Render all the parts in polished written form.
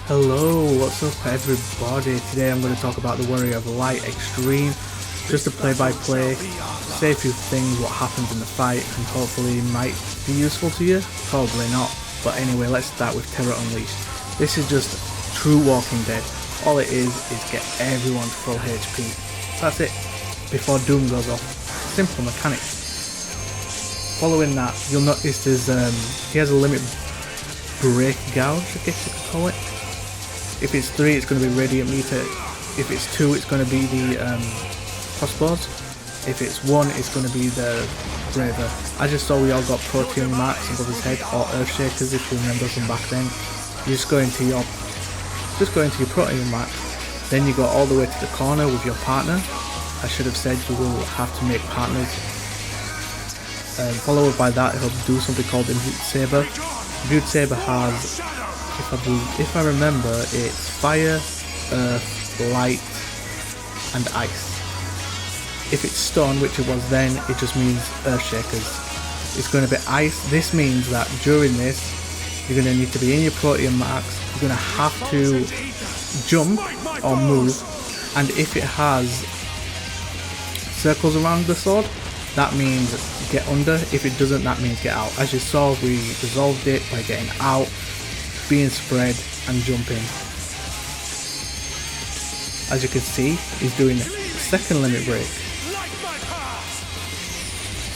Hello, what's up everybody? Today I'm going to talk about the Warrior of Light Extreme. Just a play-by-play, say a few things, what happens in the fight, and hopefully might be useful to you. Probably not. But anyway, let's start with Terror Unleashed. This is just true Walking Dead. All it is get everyone to full HP. That's it. Before Doom goes off. Simple mechanic. Following that, you'll notice he has a limit break gouge, I guess you could call it. If it's 3, it's going to be Radiant Meter. If it's 2, it's going to be the crossbows. If it's 1, it's going to be the Braver. As you saw, we all got protein marks above his head, or Earth Shakers if you remember from back then. You just go into your protein mark. Then you go all the way to the corner with your partner. I should have said you will have to make partners. Followed by that, he'll do something called Imbued Saber. Imbued Saber has, if I remember, it's fire, earth, light, and ice. If it's stone, which it was then, it just means Earth Shakers. It's going to be ice. This means that during this, you're going to need to be in your protein marks. You're going to have to jump or move, and if it has circles around the sword, that means get under. If it doesn't, that means get out. As you saw, we resolved it by getting out, being spread, and jumping. As you can see, he's doing the second limit break.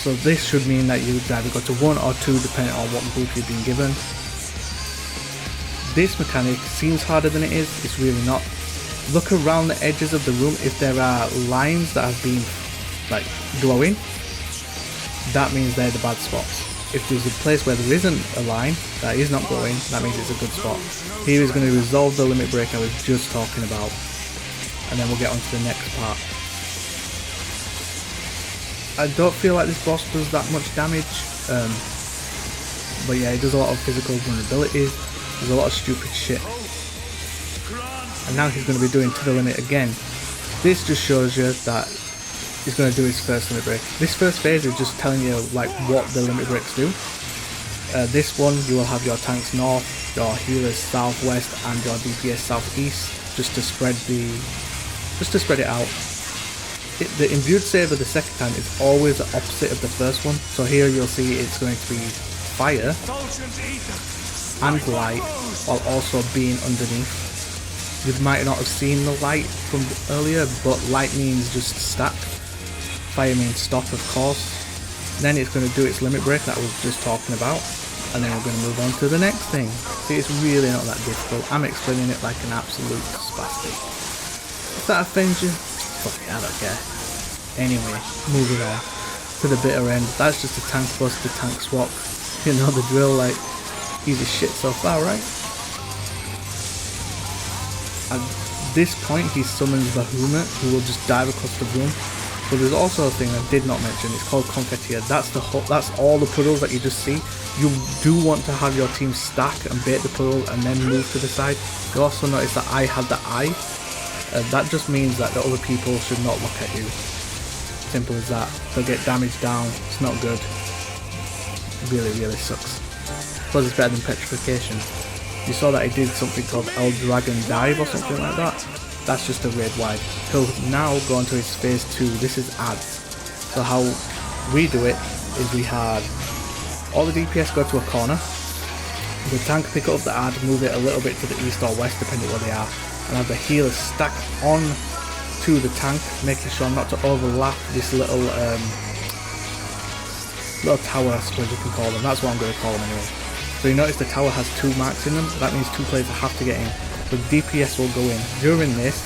So this should mean that you either go to 1 or 2 depending on what group you've been given. This mechanic seems harder than it is, it's really not. Look around the edges of the room. If there are lines that have been like glowing, that means they're the bad spots. If there's a place where there isn't a line that is not glowing, that means it's a good spot. Here is going to resolve the limit break I was just talking about, and then we'll get on to the next part. I don't feel like this boss does that much damage, but yeah, he does a lot of physical vulnerabilities. There's a lot of stupid shit. And now he's going to be doing to the limit again. This just shows you that he's going to do his first limit break. This first phase is just telling you like what the limit breaks do. This one, you will have your tanks north, your healers southwest, and your DPS southeast, just to spread it out. The Imbued Saber the second time is always the opposite of the first one. So here you'll see it's going to be fire and light, while also being underneath. You might not have seen the light from earlier, but light means just stack. Fire means stop, of course. Then it's going to do its limit break that I was just talking about, and then we're going to move on to the next thing. See, it's really not that difficult. I'm explaining it like an absolute spastic. If that offends you, fuck it, I don't care. Anyway, moving on to the bitter end. That's just a tank bust, a tank swap. You know the drill, like, easy shit so far, right? At this point, he summons Bahamut, who will just dive across the room. But there's also a thing I did not mention. It's called Confiteer. That's all the puddles that you just see. You do want to have your team stack and bait the puddle and then move to the side. You also notice that I had the eye. That just means that the other people should not look at you. Simple as that. They'll get damaged down. It's not good. Really, really sucks. Plus it's better than Petrification. You saw that he did something called El Dragon Dive or something like that. That's just a raid wide. He'll now go into his phase 2. This is adds. So how we do it is we had all the DPS go to a corner. The tank pick up the add, move it a little bit to the east or west depending where they are, and have the healers stack on to the tank, making sure not to overlap this little tower, I suppose you can call them. That's what I'm going to call them anyway. So you notice the tower has 2 marks in them. That means 2 players have to get in. So the DPS will go in. During this,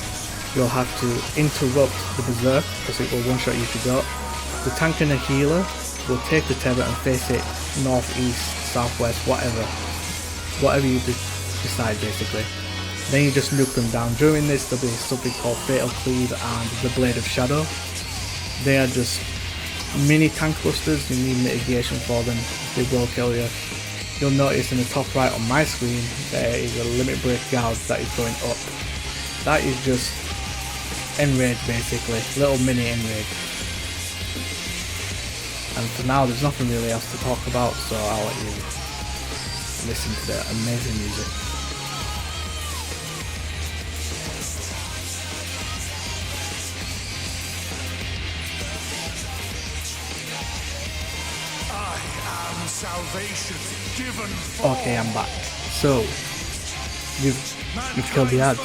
you'll have to interrupt the Berserk, because it will one-shot you if you go. The tank and the healer will take the Terror and face it north, east, southwest, whatever you decide basically. Then you just nuke them down. During this, there'll be something called Fatal Cleave and the Blade of Shadow. They are just mini tank busters. You need mitigation for them. They will kill you. You'll notice in the top right on my screen there is a limit break gouge that is going up. That is just enrage basically, little mini enrage. And for now there's nothing really else to talk about, so I'll let you listen to the amazing music. Okay, I'm back. So, you've killed the ads.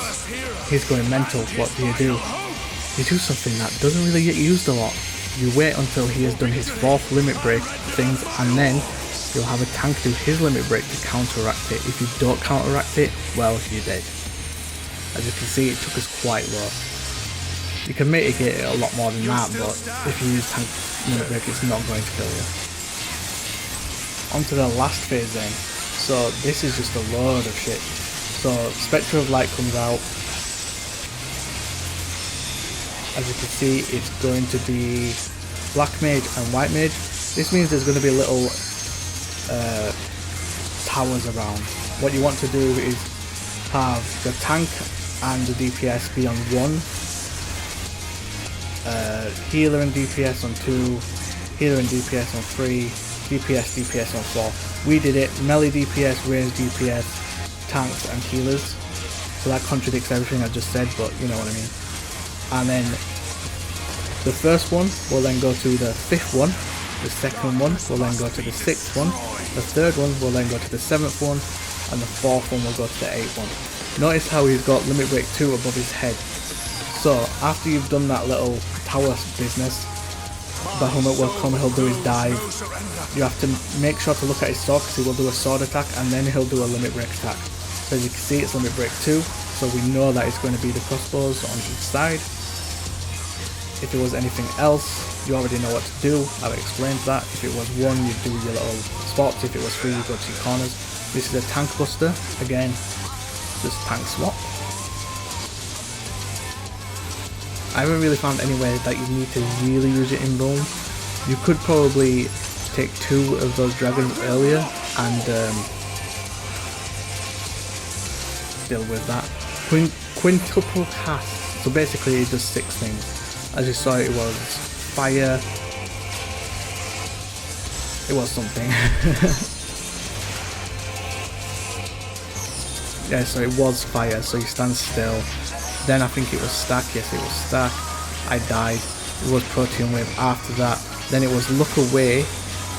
He's going mental. What do? You do something that doesn't really get used a lot. You wait until he has done his 4th limit break things, and then you'll have a tank do his limit break to counteract it. If you don't counteract it, well, you're dead. As you can see, it took us quite low. You can mitigate it a lot more than that, but if you use tank limit break, it's not going to kill you. On to the last phase then. So this is just a load of shit. So Spectre of Light comes out. As you can see, it's going to be Black Mage and White Mage. This means there's going to be little towers around. What you want to do is have the tank and the DPS be on 1, healer and DPS on 2, healer and DPS on 3, DPS on 4. We did it melee DPS, range DPS, tanks and healers. So that contradicts everything I just said, but you know what I mean. And then the first one will then go to the 5th one, the second one will then go to the 6th one, the 3rd one will then go to the 7th one, and the 4th one will go to the 8th one. Notice how he's got limit break 2 above his head. So after you've done that little tower business, Bahamut will come, he'll do his dive. You have to make sure to look at his sword because he will do a sword attack and then he'll do a limit break attack. So as you can see, it's limit break 2, so we know that it's going to be the crossbows on each side. If it was anything else, you already know what to do. I've explained that. If it was 1, you do your little spots. If it was 3, you go to your corners. This is a tank buster. Again, just tank swap. I haven't really found anywhere that you need to really use it in Rome. You could probably take 2 of those dragons earlier and deal with that. Quintuple cast. So basically it does 6 things. As you saw, it was fire. It was something. Yeah, so it was fire. So you stand still. Then I think it was stack. Yes, it was stack. I died. It was protein wave after that. Then it was look away.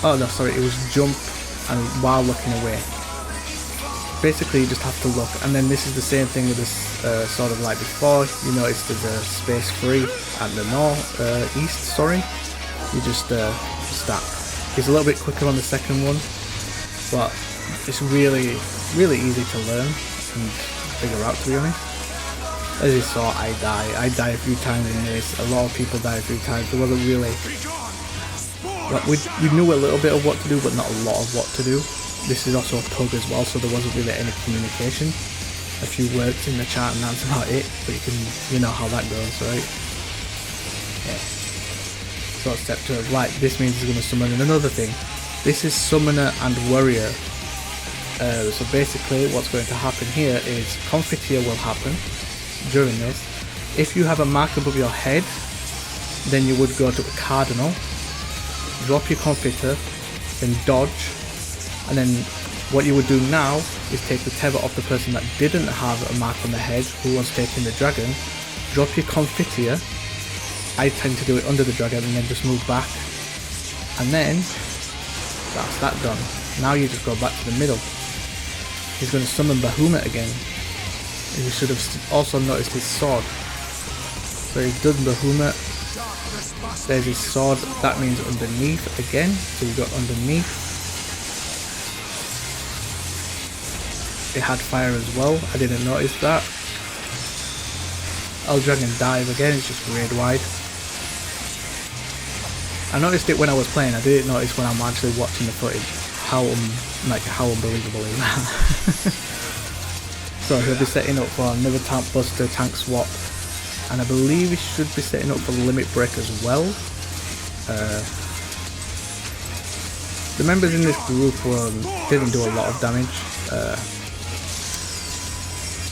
Oh no, sorry, it was jump and while looking away. Basically you just have to look, and then this is the same thing with this sort of like before. You notice there's a space free at the east, sorry. You just stack. It's a little bit quicker on the second one, but it's really easy to learn and figure out, to be honest. As you saw, I die a few times in this. A lot of people die a few times. There wasn't really, like, we knew a little bit of what to do, but not a lot of what to do. This is also a pug as well, so there wasn't really any communication. A few words in the chat and that's about it, but you know how that goes, right? Yeah. So Scepter of Light, this means he's going to summon another thing. This is Summoner and Warrior. So basically what's going to happen here is Confiteor will happen during this. If you have a mark above your head, then you would go to a Cardinal, drop your Confiteor, then dodge, and then what you would do now is take the tether off the person that didn't have a mark on the head, who was taking the dragon, drop your Confiteor. I tend to do it under the dragon and then just move back, and then that's that done. Now you just go back to the middle. He's going to summon Bahamut again. And you should have also noticed his sword. So he's done Bahamut. There's his sword, that means underneath again. So you got underneath. It had fire as well, I didn't notice that. Eldragon dive again, it's just grade wide. I noticed it when I was playing, I didn't notice when I'm actually watching the footage. How unbelievable is that? So he'll be setting up for another tank buster, tank swap, and I believe he should be setting up for limit break as well. The members in this group didn't do a lot of damage.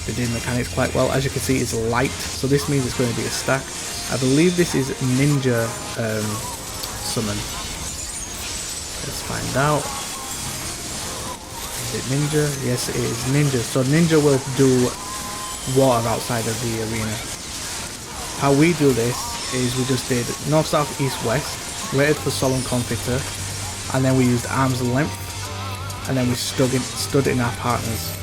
They did mechanics quite well. As you can see, it's light, so this means it's going to be a stack. I believe this is Ninja summon. Let's find out. Is it Ninja? Yes, it is Ninja. So Ninja will do water outside of the arena. How we do this is we just did north, south, east, west, waited for Solemn Confiteor, and then we used arm's length, and then we stood in our partners.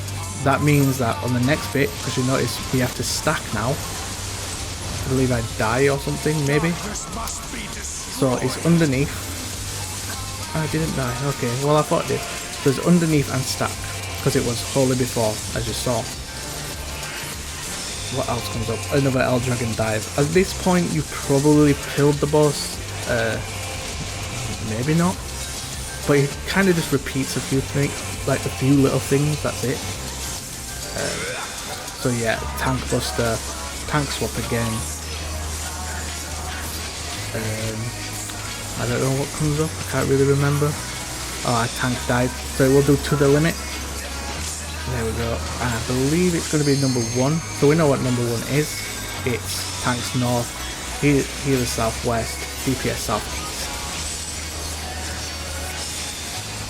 That means that on the next bit, because you notice we have to stack now, I believe I die or something, maybe. So it's underneath. I didn't die, okay, well I thought it did. So it's underneath and stack, because it was holy before, as you saw. What else comes up? Another Eldragon dive. At this point you probably killed the boss, maybe not. But it kind of just repeats a few things, like a few little things, that's it. So yeah, tank buster, tank swap again. I don't know what comes up, I can't really remember. Oh, I tank dive, so we'll do to the limit. There we go, and I believe it's going to be number 1, so we know what number 1 is. It's tanks north, healer southwest, DPS southeast.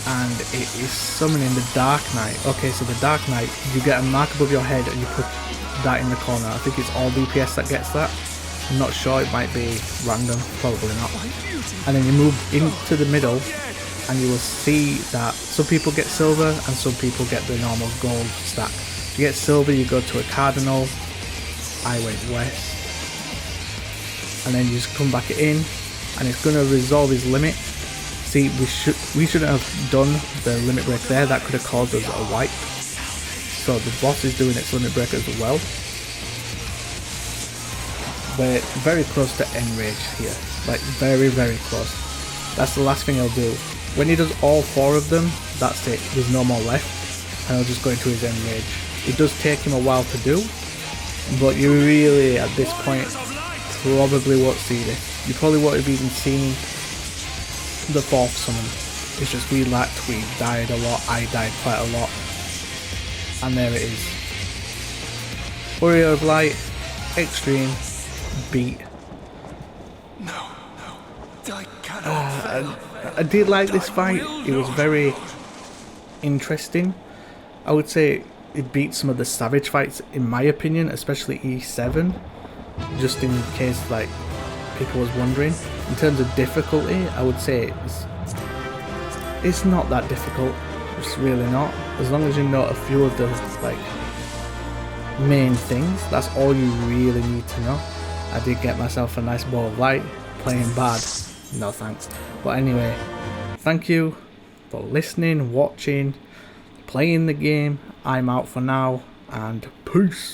And it is summoning the Dark Knight. Okay, so the Dark Knight, you get a mark above your head and you put that in the corner. I think it's all DPS that gets that. I'm not sure, it might be random, probably not. And then you move into the middle and you will see that some people get silver and some people get the normal gold stack. If you get silver, you go to a cardinal. I went west. And then you just come back in and it's going to resolve his limit. See, we shouldn't have done the limit break there, that could have caused us a wipe. So the boss is doing its limit break as well. We're very close to Enrage here, like very close. That's the last thing he'll do. When he does all 4 of them, that's it, there's no more left, and he'll just go into his Enrage. It does take him a while to do, but you really, at this point, probably won't see this. You probably won't have even seen the 4th summon. It's just we died a lot, I died quite a lot, and there it is. Warrior of Light, Extreme, beat. I did like this fight, it was very interesting. I would say it beat some of the Savage fights in my opinion, especially E7, just in case like people was wondering. In terms of difficulty, I would say it's not that difficult. It's really not. As long as you know a few of the like main things, that's all you really need to know. I did get myself a nice ball of light. Playing bad, no thanks. But anyway, thank you for listening, watching, playing the game. I'm out for now, and peace.